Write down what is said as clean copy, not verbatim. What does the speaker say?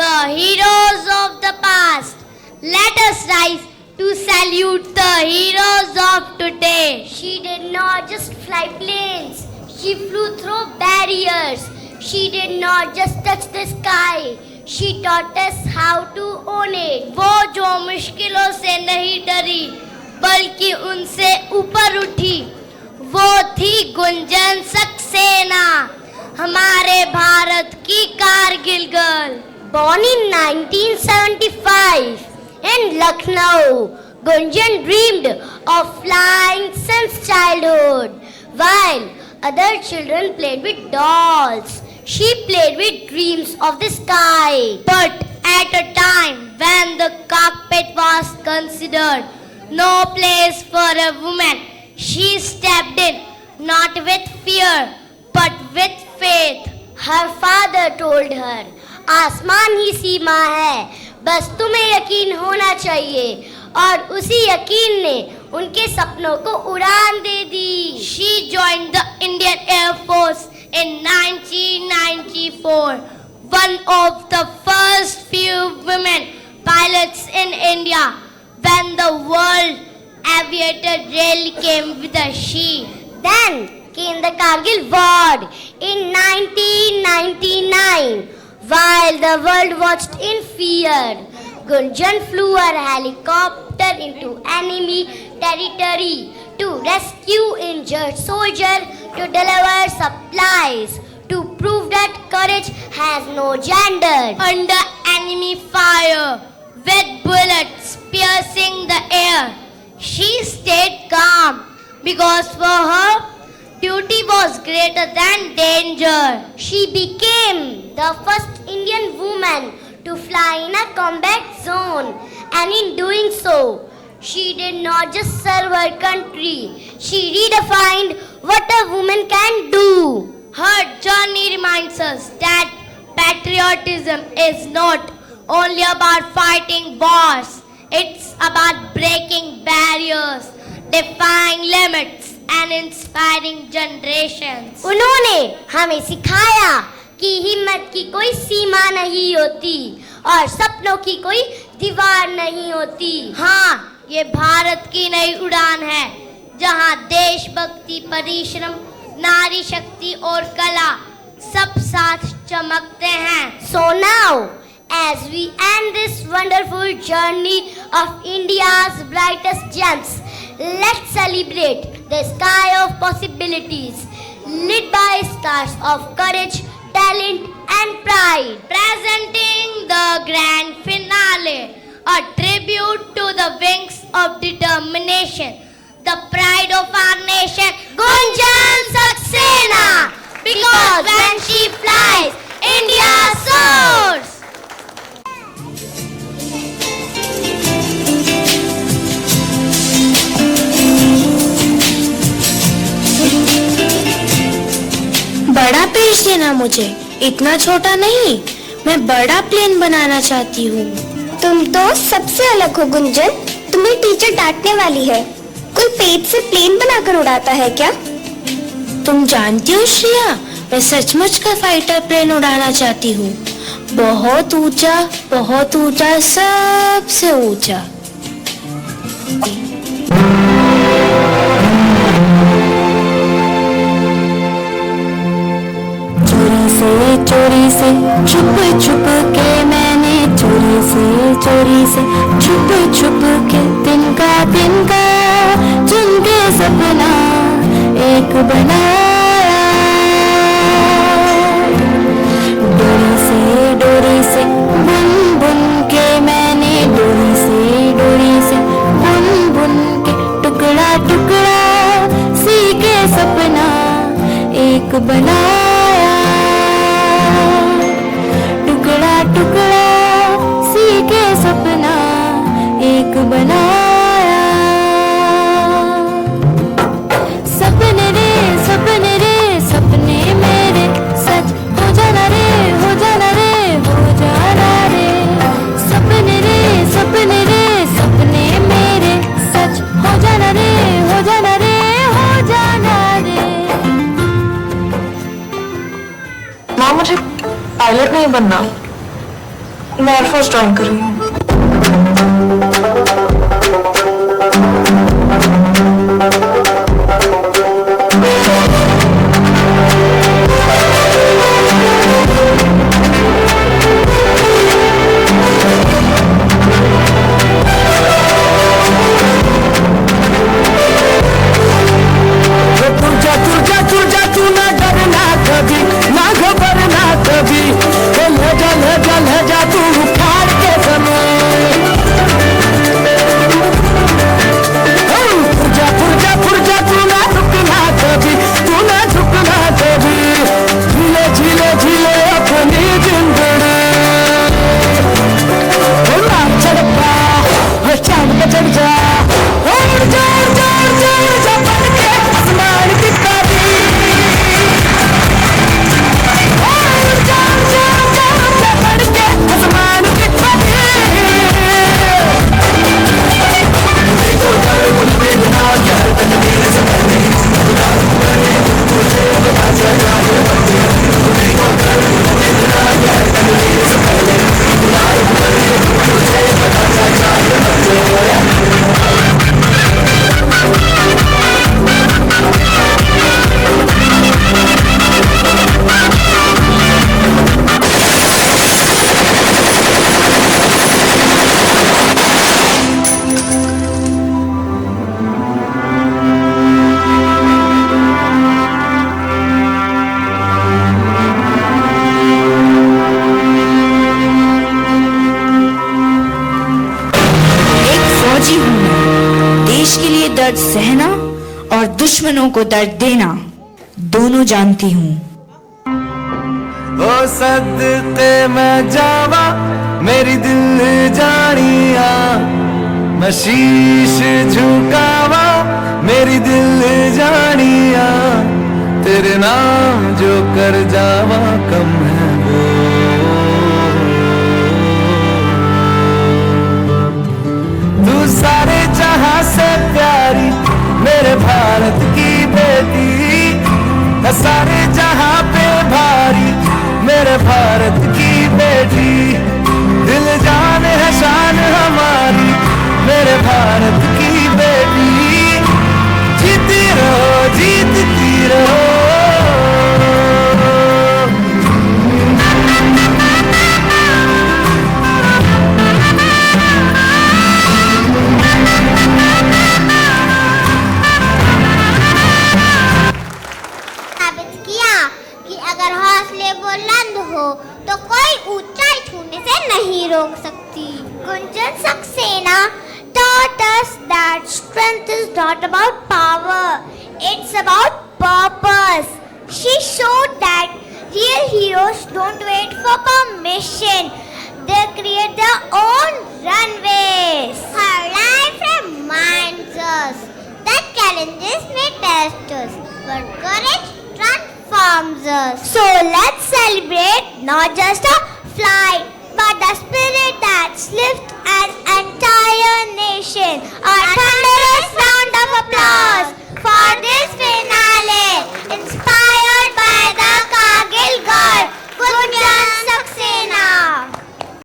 the heroes of the past. Let us rise to salute the heroes of today. She did not just fly planes, she flew through barriers. She did not just touch the sky, she taught us how to own it. वो जो मुश्किलों से नहीं डरी बल्कि उनसे ऊपर उठी, वो थी गुंजन सक्सेना, हमारे भारत की Kargil girl. Born in 1975 in Lucknow, Gunjan dreamed of flying since childhood. While other children played with dolls, she played with dreams of the sky. But at a time when the cockpit was considered no place for a woman, she stepped in, not with fear, but with faith. Her father told her, आसमान ही सीमा है, बस तुम्हें यकीन होना चाहिए. और उसी यकीन ने उनके सपनों को उड़ान दे दी. She joined the Indian Air Force in 1994, one of the first few women pilots in India. When the world aviator really came with a she. Then came the Kargil War in 1999. While the world watched in fear, Gunjan flew her helicopter into enemy territory to rescue injured soldiers, to deliver supplies, to prove that courage has no gender. Under enemy fire, with bullets piercing the air, she stayed calm because for her, duty was greater than danger. She became the first Indian woman to fly in a combat zone, and in doing so, she did not just serve her country, she redefined what a woman can do. Her journey reminds us that patriotism is not only about fighting wars, it's about breaking barriers, defying limits and inspiring generations. उन्होंने हमें सिखाया कि हिम्मत की कोई सीमा नहीं होती और सपनों की कोई दीवार नहीं होती. हाँ, ये भारत की नई उड़ान है जहाँ देशभक्ति, परिश्रम, नारी शक्ति और कला सब साथ चमकते हैं. So now, as we end this wonderful journey of India's brightest gems, let's celebrate the sky of possibilities lit by stars of courage, talent and pride. Presenting the grand finale, a tribute to the wings of determination, the pride of our nation, Gunjan Saxena. Because when she flies, India soars. बड़ा page देना मुझे, इतना छोटा नहीं. मैं बड़ा plane बनाना चाहती हूँ. तुम तो सबसे अलग हो गुंजन. तुम्हें टीचर डांटने वाली है. कोई पेज से प्लेन बनाकर उड़ाता है क्या? तुम जानती हो श्रेया, मैं सचमुच का फाइटर प्लेन उड़ाना चाहती हूँ. बहुत ऊंचा, सबसे ऊंचा. चोरी से छुप छुप के मैंने चोरी से छुप के तिनका चुन के सपना एक बनाया. डोरी से बुन बुन के मैंने डोरी से बुन के टुकड़ा सी के सपना एक बनाया. टुकड़ा सी के सपना एक बनाया. सपने मेरे सच हो जाना रे. सपने मेरे सच हो जाना रे. माँ, मुझे पायलट नहीं बनना. मैं एयरफोर्स ज्वाइन कर रही हूँ। दर्द सहना और दुश्मनों को दर्द देना दोनों जानती हूँ। ओ सदके मैं जावा मेरी दिल जानिया, मैं शीश झुकावा मेरी दिल जानिया, तेरे नाम जो कर जावा कम है वो। तू सारे जहां से प्यारी मेरे भारत की बेटी है, सारे जहां पे भारी मेरे भारत की बेटी, दिल जान है शान हमारी मेरे भारत की बेटी, जीती रहो जीतती रहो। अगर हौसले बुलंद हो तो कोई ऊंचाई छूने से नहीं रोक सकती। Gunjan Saxena taught us that strength is not about power, it's about purpose. She showed that real heroes don't wait for permission, they create their own runways. Her life reminds us that challenges may test us, but courage transforms us. So let's celebrate not just a flight, but the spirit that lifts an entire nation.